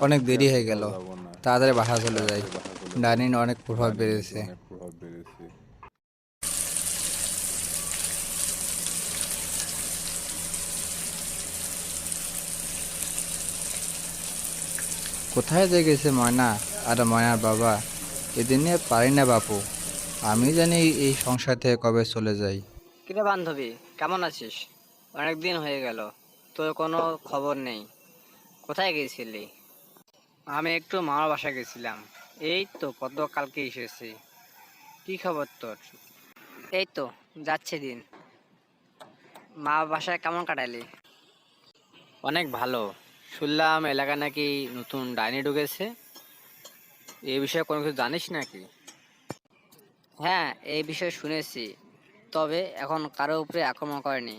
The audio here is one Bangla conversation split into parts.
অনেক দেরি আর হয়ে কোথাও গেল, যাব না। তাড়াতাড়ি বাসা চলে যাই। তাড়াতাড়ি বাসা চলে যাই। ডাইনির অনেক প্রভাব ডাইনি নাকি বেড়েছে। অনেক প্রভাব বেড়েছে। কোথায় যে গেছে ময়না আর ময়নার বাবা? এদিনে পারি না বাপু, আমি জানি এই সংসার থেকে কবে চলে যাই। কিরে বান্ধবী, কেমন আছিস? অনেক দিন হয়ে গেল, তোর কোনো খবর নেই। কোথায় গেছিলি? আমি একটু মামার বাসায় গেছিলাম। এই তো কালকে এসেছি। কি খবর তোর? এই তো যাচ্ছে দিন। মা বাসায় কেমন কাটালি? অনেক ভালো। শুনলাম এলাকায় নাকি নতুন ডাইনি ঢুকেছে। এই বিষয়ে কোনো কিছু জানিস নাকি? হ্যাঁ, এই বিষয়ে শুনেছি, তবে এখন কারো উপরে আক্রমণ করেনি।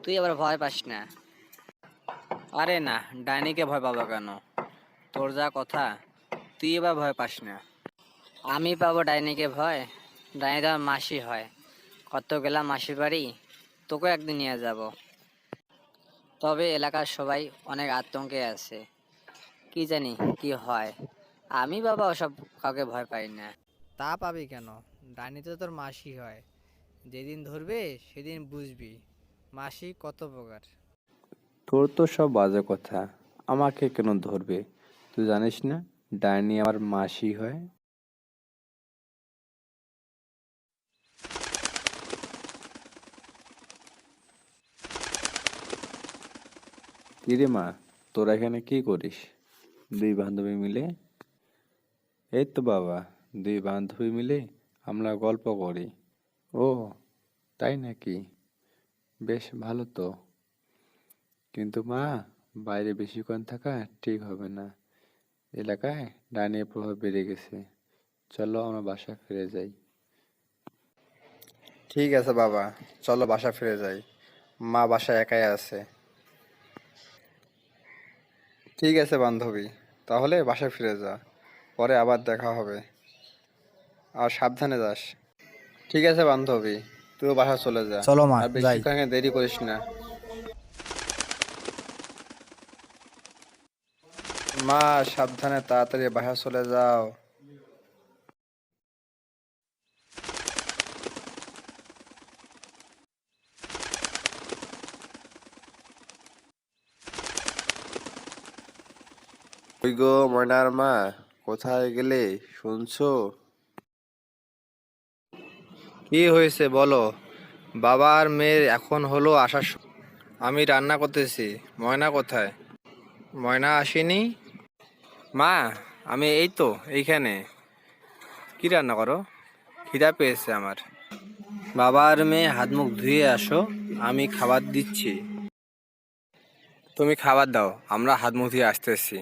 তুই আবার ভয় পাস না। আরে না, ডাইনিকে ভয় পাবো কেন? তোর যা কথা, তুই এবার ভয় পাস না। আমি পাবো ডাইনিকে ভয়? ডাইনি তো আমার মাসি হয়। কত গেলাম মাসির বাড়ি, তোকে একদিন নিয়ে যাব। তবে এলাকার সবাই অনেক আতঙ্কে আছে, কি জানি কি হয়। আমি বাবা ওসব কাউকে ভয় পাই না। তা পাবি কেন? ডাইনি তো তোর মাসি হয়, যেদিন ধরবে সেদিন বুঝবি মাসি কত প্রকার। তোর তো সব বাজে কথা। আমাকে কেন ধরবে? তুই জানিস না ডাইনি আমার মাসি হয়? কিরে মা, তোরা এখানে কি করিস? দুই বান্ধবী মিলে? এই তো বাবা, দুই বান্ধবী মিলে আমরা গল্প করি। ও, তাই নাকি? বেশ ভালো তো। কিন্তু মা, বাইরে বেশিক্ষণ থাকা ঠিক হবে না। এলাকায় ডাইনির প্রভাব বেড়ে গেছে। চলো আমরা বাসায় ফিরে যাই। ঠিক আছে বাবা, চলো বাসা ফিরে যাই। মা বাসায় একাই আছে। ঠিক আছে বান্ধবী, তাহলে বাসায় ফিরে যা, পরে আবার দেখা হবে। আর সাবধানে যাস। ঠিক আছে বান্ধবী, তুইও বাসা চলে যা। চলো মা আর যাই। বেশিক্ষণ এখানে দেরি করিস না। মা, সাবধানে তাড়াতাড়ি বাসা চলে যাও। ওই গো ময়নার মা, কোথায় গেলে শুনছো? কি হয়েছে বলো? বাবা আর মেয়ের এখন হলো আসার আমি রান্না করতেছি। ময়না কোথায়? ময়না আসেনি? মা, আমি এই তো এইখানে। কি রান্না করো? খিদা পেয়েছে আমার। বাবা আর মেয়ে হাত মুখ ধুয়ে আসো, আমি খাবার দিচ্ছি। তুমি খাবার দাও, আমরা হাত মুখ ধুয়ে আসতেছি।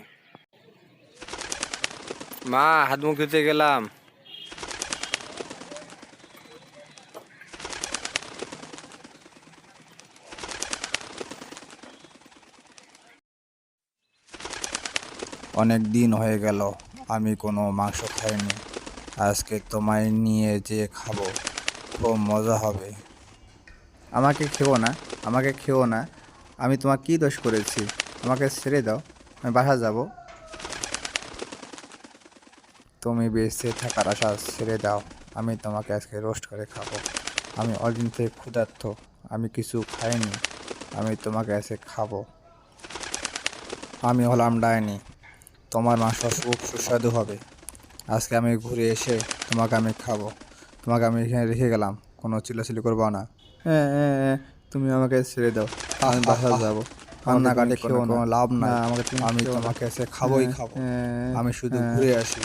মা, হাত মুখ ধুতে গেলাম। অনেক দিন হয়ে গেল আমি কোনো মাংস খাইনি। আজকে তোমায় নিয়ে যে খাবো, খুব মজা হবে। আমাকে খেও না, আমাকে খেও না। আমি তোমার কি দোষ করেছি? আমাকে ছেড়ে দাও, আমি বাসা যাব। তুমি বেঁচে থাকার আশা ছেড়ে দাও। আমি তোমাকে আজকে রোস্ট করে খাবো। আমি অদিন থেকে ক্ষুধার্ত, আমি কিছু খাইনি। আমি তোমাকে আজকে খাবো। আমি হলাম ডাইনি, তোমার মাংস খুব সুস্বাদু হবে। আজকে আমি ঘুরে এসে তোমাকে আমি খাবো। তোমাকে আমি এখানে রেখে গেলাম, কোনো চিল্লাচিল্লি করবো না। তুমি আমাকে ছেড়ে দাও, আমি বাসা যাব। কান্নাকাটি খেও না, কোনো লাভ নাই। আমাকে আমি তোমাকে এসে খাবোই খাবো। আমি শুধু ঘুরে আসি,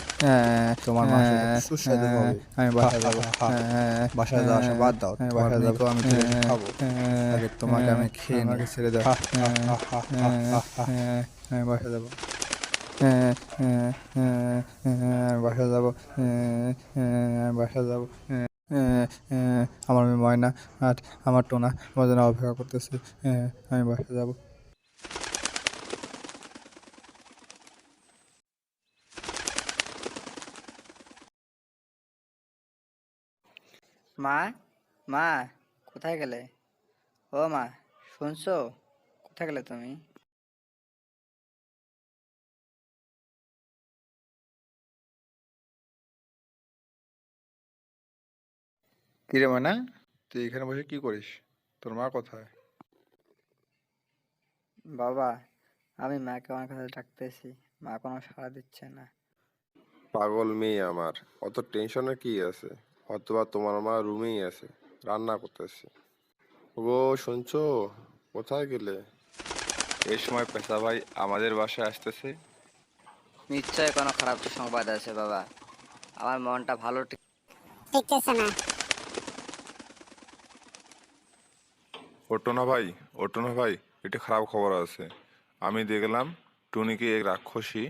তোমার মাংস খুব সুস্বাদু হবে। আমি বাসা যাব। বাসায় যাওয়া আসা বাদ দাও, তোমার মেয়েকেও আমি চলে এসে খাবো। আগে তোমাকে আমি খেয়ে নিই। আমাকে ছেড়ে দাও। আমি বাসা যাব। আমি বাসা যাব। আমি বাসা যাব। আমার মেয়ে ময়না আর আমার টোনা আমার জন্য অপেক্ষা করতেছে। আমি বাসা যাব। মা, মা, কোথায় গেলে? ও মা, শুনছো? কোথায় গেলে তুমি? কিরে ময়না, তুই এখানে বসে কি করিস? তোর মা কোথায়? বাবা, আমি মাকে আমার কাছে ডাকতেছি, মা কোনো সাড়া দিচ্ছে না। পাগল মেয়ে আমার, অত টেনশনের কি আছে? অথবা তোমার মা রুমেই আছে, রান্না করতেছে। গো, শুনছো? কোথায় গেলে? এই সময় পেশা ভাই আমাদের বাসায় আসতেছে। নিশ্চয় কোনো খারাপ সংবাদ আছে বাবা, আমার মনটা ভালো ওঠো না ভাই, ওঠো না ভাই, এটা খারাপ খবর আছে। আমি দেখলাম টুনিকে এক রাক্ষসী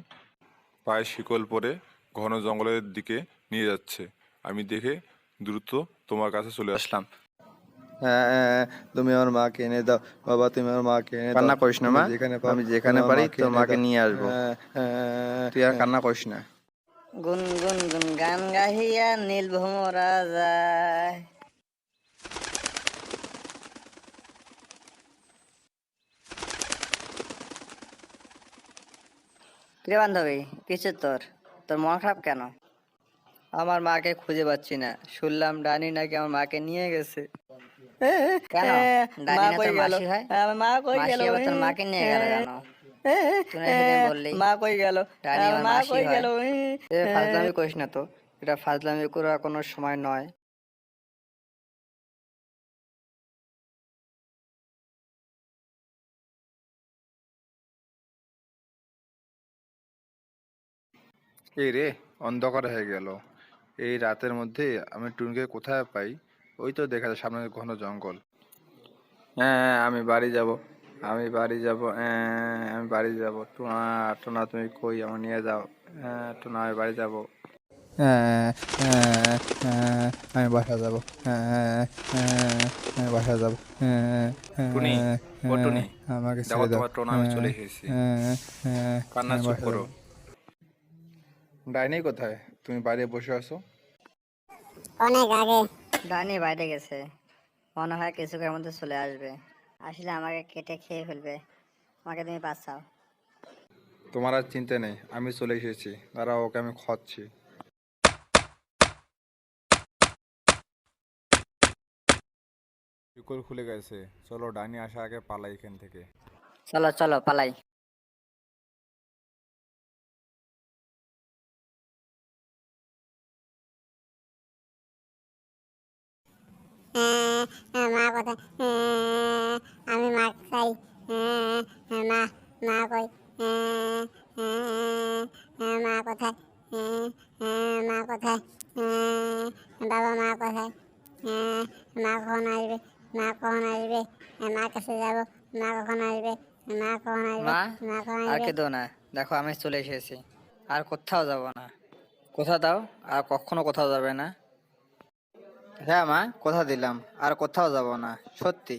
পায়ে শিকল পরে ঘন জঙ্গলের দিকে নিয়ে যাচ্ছে। আমি দেখে দ্রুত তোমার কাছে চলে আসলাম। হ্যাঁ, তুমি আমার মাকে এনে দাও বাবা, তুমি আমার মাকে এনে দাও। কান্না করিস না তুমি মা, যেখানে পাও, আমি যেখানে তুমি আমার পারি মাকে তোর এনে মাকে দাও। নিয়ে আসবো। তুই আর কান্না করিস না। গুন গুন গুন গান গাহিয়া নীল ভ্রমরা যায়। প্রিয় বান্ধবী, কিছু তোর তোর মন খারাপ কেন? আমার মাকে খুঁজে পাচ্ছি না, শুনলাম ডানি নাকি আমার মাকে নিয়ে গেছে। কেন? ডানি না তোর মাসি হয়? মাসি আবার তোর মাকে নিয়ে গেল কেন? তুই না সেদিন বললি মা কই গেল, ডানি আমার মাসি হয়। ফাজলামি করিস না তো, এটা ফাজলামি করার কোনো সময় নয়। এই রে, অন্ধকার হয়ে গেল। এই রাতের মধ্যে আমি টুনকে কোথায় পাই? ওই তো দেখা যায় সামনে ঘন জঙ্গল। হ্যাঁ, আমি বাড়ি যাব, আমি বাড়ি যাব, আমি বাড়ি যাব। টোনা, টোনা তুমি কই, আমার নিয়ে যাও। টোনা, আমি বাড়ি যাব। আমি বাসা যাব। আমি বাসা যাব। টুনি, ও টুনি, আমাকে দেখো ছেড়ে দাও। তোমার টোনা আমি চলে এসেছি। কান্না আমি চুপ বাসা করো। যাব। ডাইনি কোথায়? তুমি বাইরে বসে আছো। ডানি বাইরে গেছে, মনে হয় কিছুক্ষণের মধ্যে চলে আসবে। আসলে আমাকে কেটে খেয়ে ফেলবে, আমাকে তুমি বাঁচাও। তোমার আর চিন্তা নেই, আমি চলে এসেছি। দাঁড়াও, ওকে আমি খাচ্ছি। শিকল খুলে গেছে, চলো ডাইনি আসা আগে পালাই এখান থেকে। চলো চলো পালাই। মা কোথায়? আমি মা চাই। মা, মা কই? মা কোথায়? মা কোথায়? বাবা, মা কোথায়? মা কখন আসবে? মা কখন আসবে? মার কাছে যাব। মা কখন আসবে? মা কখন আসবে? মা, মা কখন আর আসবে? কেঁদো না, দেখো আমি চলে এসেছি, আর কোথাও যাব না। কোথা দাও, আর কখনো কোথাও যাবে না। হ্যাঁ মা, কথা দিলাম, আর কোথাও যাব না, সত্যি।